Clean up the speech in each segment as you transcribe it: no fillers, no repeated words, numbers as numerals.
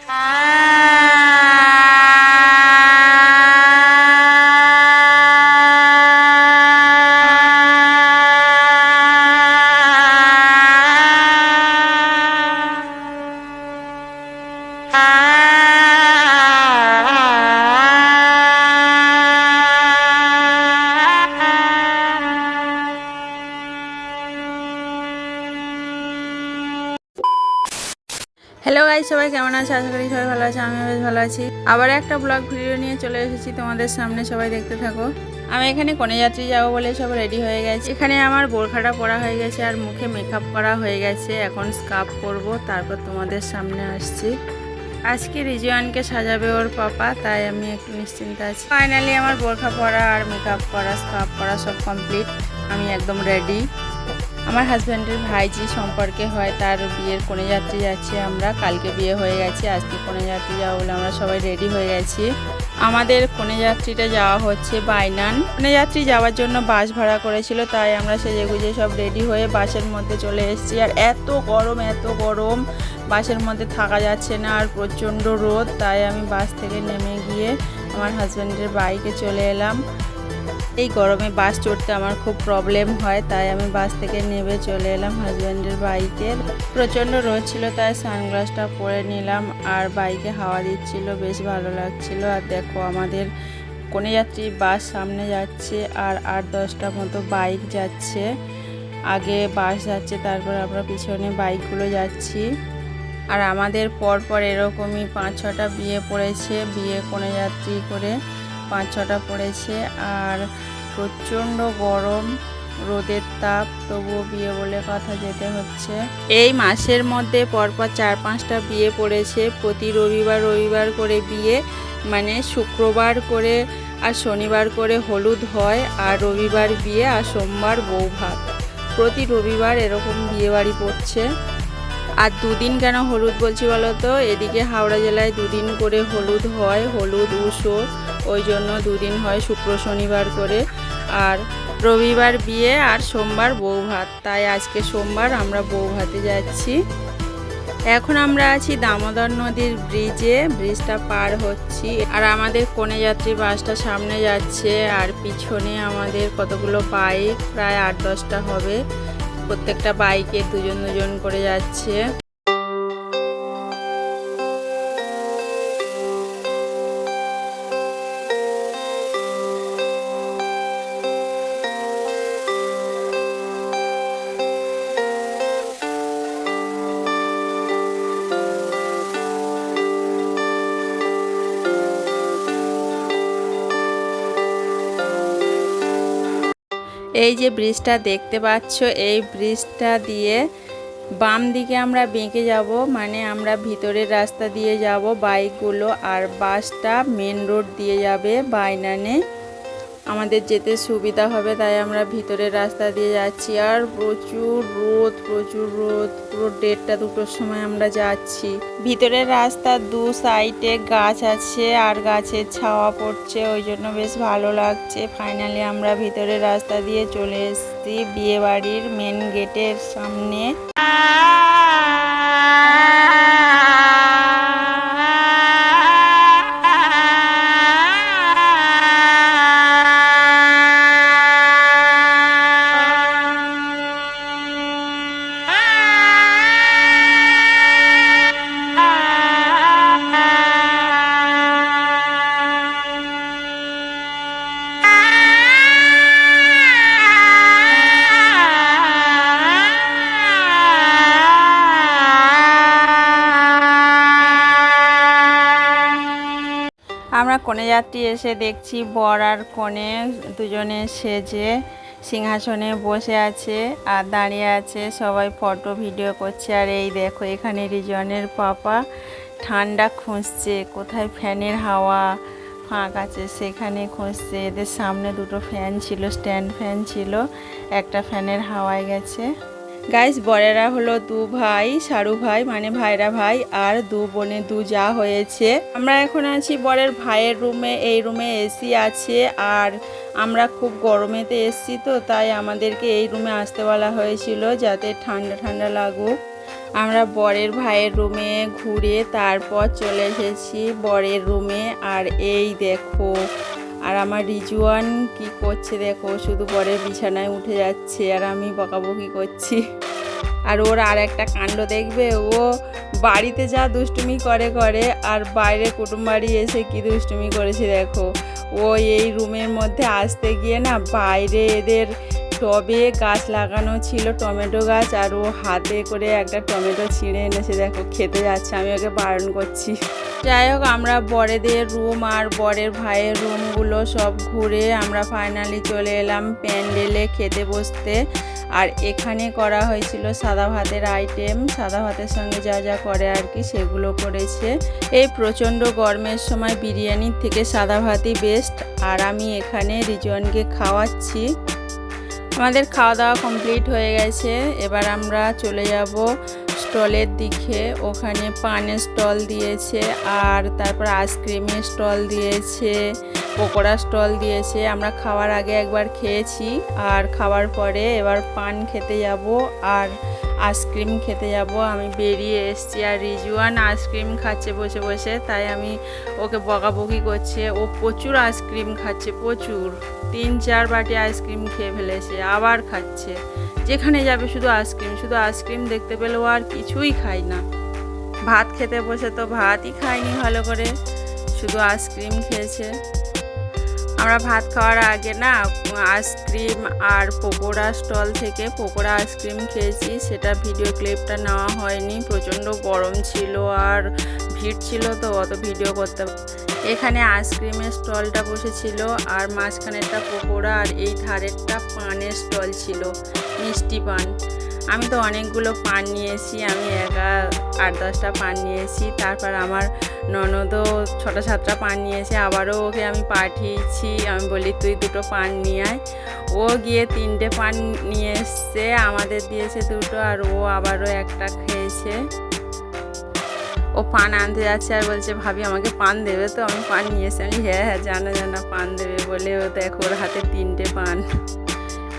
Hello guys, সবাই কেমন আছে? আশা করি সবাই ভালো আছে। আমিও বেশ ভালো আছি। আবার একটা ব্লগ ভিডিও নিয়ে চলে এসেছি তোমাদের সামনে, সবাই দেখতে থাকো। আমি এখানে কনেযাত্রী যাবো বলে সব রেডি হয়ে গেছে। এখানে আমার বোরখাটা পরা হয়ে গেছে আর মুখে মেকআপ করা হয়ে গেছে। এখন স্কার্ফ করব, তারপর তোমাদের সামনে আসছি। আজকে রিজওয়ানকে সাজাবে ওর পাপা, তাই আমি একটু নিশ্চিন্ত আছি। ফাইনালি আমার বোরখা পরা আর মেকআপ করা, স্কার্ফ করা সব কমপ্লিট। আমি একদম রেডি। আমার হাজব্যান্ডের ভাইজি সম্পর্কে হয়, তার বিয়ের কনেযাত্রী যাচ্ছি আমরা। কালকে বিয়ে হয়ে গেছে, আজকে কনেযাত্রী যাওয়া বলে আমরা সবাই রেডি হয়ে গেছি। আমাদের কনেযাত্রীটা যাওয়া হচ্ছে বাইনান। কনেযাত্রী যাওয়ার জন্য বাস ভাড়া করেছিল, তাই আমরা সেজে গুজে সব রেডি হয়ে বাসের মধ্যে চলে এসেছি। আর এত গরম বাসের মধ্যে থাকা যাচ্ছে না, আর প্রচণ্ড রোদ। তাই আমি বাস থেকে নেমে গিয়ে আমার হাজব্যান্ডের বাইকে চলে এলাম। এই গরমে বাস চড়তে আমার খুব প্রবলেম হয়, তাই আমি বাস থেকে নেমে চলে এলাম হাজব্যান্ডের বাইকে। প্রচণ্ড রোদ ছিল, তাই সানগ্লাসটা পরে নিলাম। আর বাইকে হাওয়া দিচ্ছিল, বেশ ভালো লাগছিল। আর দেখো, আমাদের কনেযাত্রী বাস সামনে যাচ্ছে আর 8-10টা মতো বাইক যাচ্ছে। আগে বাস যাচ্ছে, তারপর আমরা পিছনে বাইকগুলো যাচ্ছি। আর আমাদের পরপর এরকমই 5-6টা বিয়ে পড়েছে, বিয়ে কনেযাত্রী করে 5-6টা পড়েছে। আর প্রচণ্ড গরম, রোদের তাপ, তবুও বিয়ে বলে কথা যেতে হচ্ছে। এই মাসের মধ্যে পরপর 4-5টা বিয়ে পড়েছে। প্রতি রবিবার করে বিয়ে, মানে শুক্রবার করে আর শনিবার করে হলুদ হয়, আর রবিবার বিয়ে আর সোমবার বৌভাত। প্রতি রবিবার এরকম বিয়ে বাড়ি পড়ছে। আর 2 দিন কেন হলুদ বলছি বলো তো? এদিকে হাওড়া জেলায় 2 দিন করে হলুদ হয়, হলুদ উৎসব, ওই জন্য 2 দিন হয়, শুক্র শনিবার করে। আর রবিবার বিয়ে আর সোমবার বৌভাত, তাই আজকে সোমবার আমরা বৌভাতে যাচ্ছি। এখন আমরা আছি দামোদর নদীর ব্রিজে, ব্রিজটা পার হচ্ছি। আর আমাদের কনেযাত্রী বাসটা সামনে যাচ্ছে, আর পিছনে আমাদের কতগুলো বাইক, প্রায় 8-10টা হবে। প্রত্যেকটা বাইকে 2জন করে যাচ্ছে। এই যে ব্রিজটা দেখতে পাচ্ছ, এই ব্রিজটা দিয়ে বাম দিকে আমরা বেঁকে যাব, মানে আমরা ভিতরের রাস্তা দিয়ে যাব বাইকগুলো, আর বাসটা মেন রোড দিয়ে যাবে বাইনানে। আমাদের যেতে সুবিধা হবে, তাই আমরা ভিতরের রাস্তা দিয়ে যাচ্ছি। আর প্রচুর রোদ, পুরো 1:30-2টোর সময় আমরা যাচ্ছি। ভিতরের রাস্তার 2 সাইডে গাছ আছে আর গাছের ছাওয়া পড়ছে, ওই জন্য বেশ ভালো লাগছে। ফাইনালি আমরা ভিতরের রাস্তা দিয়ে চলে এসেছি বিয়ে বাড়ির মেন গেটের সামনে। আমরা কনেযাত্রী এসে দেখছি বর আর কনে দুজনে সেজে সিংহাসনে বসে আছে আর দাঁড়িয়ে আছে, সবাই ফটো ভিডিও করছে। আর এই দেখো, এখানে রিজওয়ানের পাপা ঠান্ডা খুঁজছে, কোথায় ফ্যানের হাওয়া ফাঁক আছে সেখানে খুঁজছে। এদের সামনে 2টো ফ্যান ছিল, স্ট্যান্ড ফ্যান ছিল, একটা ফ্যানের হাওয়ায় গেছে। গাইস, বরেরা হলো 2 ভাই, সারু ভাই মানে ভাইরা ভাই, আর 2 বোনে 2 যা হয়েছে। আমরা এখন আছি বরের ভাইয়ের রুমে। এই রুমে এসি আছে, আর আমরা খুব গরমেতে এসছি তো, তাই আমাদেরকে এই রুমে আসতে বলা হয়েছিল যাতে ঠান্ডা লাগুক। আমরা বরের ভাইয়ের রুমে ঘুরে তারপর চলে এসেছি বরের রুমে। আর এই দেখো, আর আমার রিজওয়ান কি করছে দেখো, শুধু বরের বিছানায় উঠে যাচ্ছে আর আমি বকাবকি করছি। আর ওর আর একটা কাণ্ড দেখবে, ও বাড়িতে যা দুষ্টুমি করে আর বাইরে কুটুম বাড়ি এসে কি দুষ্টুমি করেছে দেখো। ও এই রুমের মধ্যে আসতে গিয়ে না, বাইরে এদের টবে গাছ লাগানো ছিল, টমেটো গাছ, আর ও হাতে করে একটা টমেটো ছিঁড়ে এনেছে দেখো, খেতে যাচ্ছে। আমি ওকে বারণ করছি। যাই হোক, আমরা বরেদের রুম আর বরের ভাইয়ের রুমগুলো সব ঘুরে আমরা ফাইনালি চলে এলাম প্যান্ডেলে খেতে বসতে। আর এখানে করা হয়েছিল সাদা ভাতের আইটেম, সাদা ভাতের সঙ্গে যা যা করে আর কি সেগুলো করেছে। এই প্রচণ্ড গরমের সময় বিরিয়ানির থেকে সাদা ভাতই বেস্ট। আর আমি এখানে রিজওয়ানকে খাওয়াচ্ছি। আমাদের খাওয়া দাওয়া কমপ্লিট হয়ে গেছে। এবার আমরা চলে যাব স্টলের দিকে। ওখানে পানের স্টল দিয়েছে, আর তারপর আইসক্রিমের স্টল দিয়েছে, পকোড়া স্টল দিয়েছে। আমরা খাওয়ার আগে একবার খেয়েছি, আর খাওয়ার পরে এবার পান খেতে যাব আর আইসক্রিম খেতে যাব। আমি বেরিয়ে এসেছি, আর রিজওয়ান আইসক্রিম খাচ্ছে বসে বসে, তাই আমি ওকে বকাবকি করছে। ও প্রচুর আইসক্রিম খাচ্ছে, প্রচুর, 3-4 বাটি আইসক্রিম খেয়ে ফেলেছে, আবার খাচ্ছে। যেখানে যাবে শুধু আইসক্রিম, শুধু আইসক্রিম দেখতে পেলেও আর কিছুই খায় না। ভাত খেতে বসে তো ভাতই খায়নি ভালো করে, শুধু আইসক্রিম খেয়েছে। আমরা ভাত খাওয়ার আগে না আইসক্রিম আর পকোড়া স্টল থেকে পকোড়া আইসক্রিম খেয়েছি, সেটা ভিডিও ক্লিপটা নেওয়া হয়নি, প্রচণ্ড গরম ছিল আর ভিড় ছিল, তো অত ভিডিও করতে। এখানে আইসক্রিমের স্টলটা বসেছিল, আর মাঝখানেরটা পকোড়া, আর এই ধারেরটা পানের স্টল ছিল, মিষ্টি পান। আমি তো অনেকগুলো পান নিয়েছি, আমি একা 8-10টা পান নিয়েছি। তারপর আমার ননদও 6-7টা পান নিয়েছে, আবারও ওকে আমি পাঠিয়েছি। আমি বলি তুই 2টো পান নিয়ে আয়। ও গিয়ে 3টে পান নিয়ে এসছে, আমাদের দিয়েছে 2টো, আর ও আবারও একটা খেয়েছে। ও পান আনতে যাচ্ছে আর বলছে ভাবি আমাকে পান দেবে তো? আমি পান নিয়ে এসে আমি হ্যাঁ জানা পান দেবে বলে, ও দেখো ওর হাতে 3টে পান।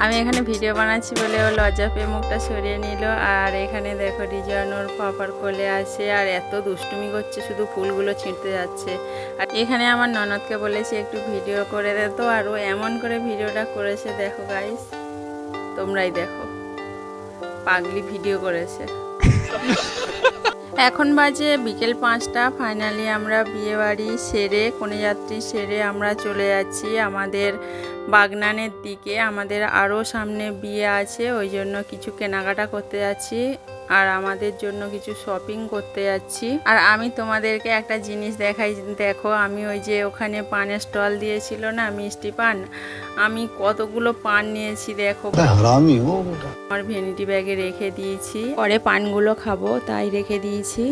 আমি এখানে ভিডিও বানাচ্ছি বলে ও লজ্জা পেয়ে মুখটা সরিয়ে নিল। আর এখানে দেখো রিজওয়ান ওর পাপার কোলে আছে, আর এত দুষ্টুমি করছে, শুধু ফুলগুলো ছিঁড়তে যাচ্ছে। আর এখানে আমার ননদকে বলেছি একটু ভিডিও করে দে তো, আর ও এমন করে ভিডিওটা করেছে দেখো গাইস, তোমরাই দেখো, পাগলি ভিডিও করেছে। এখন বাজে বিকেল 5টা। ফাইনালি আমরা বিয়েবাড়ি সেরে, কনেযাত্রী সেরে আমরা চলে যাচ্ছি আমাদের বাগনানের দিকে। আমাদের আরও সামনে বিয়ে আছে, ওই জন্য কিছু কেনাকাটা করতে যাচ্ছি, আর আমাদের জন্য কিছু শপিং করতে যাচ্ছি। আর আমি তোমাদেরকে একটা জিনিস দেখাই, দেখো আমি ওই যে ওখানে পানের স্টল দিয়েছিল না মিষ্টি পান, আমি কতগুলো পান নিয়েছি দেখো। আমার ভ্যানিটি ব্যাগে রেখে দিয়েছি, পরে পানগুলো খাবো তাই রেখে দিয়েছি।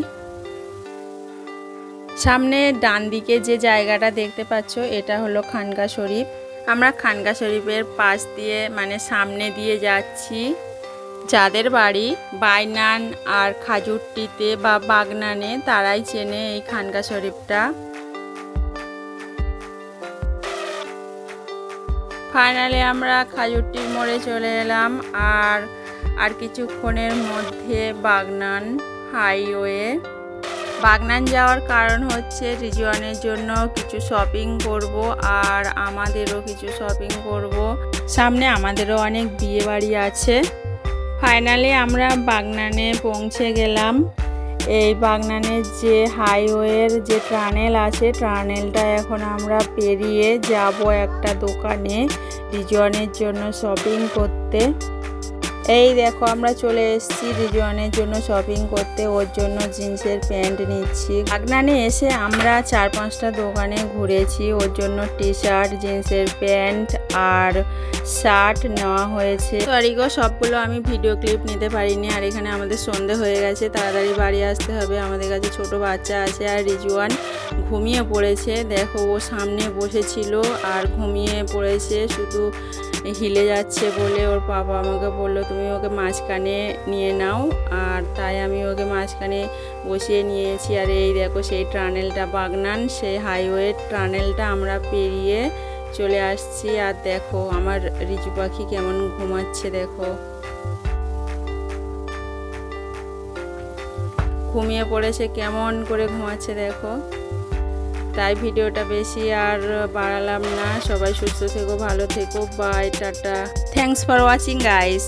সামনে ডান দিকে যে জায়গাটা দেখতে পাচ্ছ এটা হলো খানকা শরীফ। আমরা খানকা শরীফের পাশ দিয়ে মানে সামনে দিয়ে যাচ্ছি। যাদের বাড়ি বাইনান আর খাজুরটিতে বা বাগনানে তারাই চেনে এই খানকা শরীফটা। ফাইনালি আমরা খাজুরটির মোড়ে চলে এলাম, আর কিছুক্ষণের মধ্যে বাগনান হাইওয়ে। বাগনান যাওয়ার কারণ হচ্ছে রিজওয়ানের জন্য কিছু শপিং করব, আর আমাদেরও কিছু শপিং করব। সামনে আমাদেরও অনেক বিয়ে বাড়ি আছে। ফাইনালি আমরা বাগনানে পৌঁছে গেলাম। এই বাগনানের যে হাইওয়ের যে টানেল আছে, টানেলটা এখন আমরা পেরিয়ে যাব একটা দোকানে রিজওয়ানের জন্য শপিং করতে। এই দেখো আমরা চলে এসেছি রিজওয়ানের জন্য শপিং করতে, ওর জন্য জিন্সের প্যান্ট নিচ্ছি। বাগনানে এসে আমরা 4-5টা দোকানে ঘুরেছি, ওর জন্য টি শার্ট, জিন্সের প্যান্ট আর শার্ট নেওয়া হয়েছে। সরি গো, সবগুলো আমি ভিডিও ক্লিপ নিতে পারিনি। আর এখানে আমাদের সন্ধে হয়ে গেছে, তাড়াতাড়ি বাড়ি আসতে হবে, আমাদের কাছে ছোট বাচ্চা আছে। আর রিজওয়ান ঘুমিয়ে পড়েছে, দেখো ও সামনে বসেছিল আর ঘুমিয়ে পড়েছে, শুধু হিলে যাচ্ছে বলে ওর বাবা আমাকে বললো তুমি ওকে মাঝখানে নিয়ে নাও, আর তাই আমি ওকে মাঝখানে বসিয়ে নিয়েছি। আর এই দেখো সেই টানেলটা বাগনান, সেই হাইওয়ে টানেলটা আমরা পেরিয়ে চলে আসছি। আর দেখো আমার রিজু পাখি কেমন ঘুমাচ্ছে দেখো। ঘুমিয়ে পড়েছে, কেমন করে ঘুমাচ্ছে দেখো। তাই ভিডিওটা বেশি আর বাড়ালাম না। সবাই সুস্থ থেকো, ভালো থেকো, বাই, টাটা। Thanks for watching guys.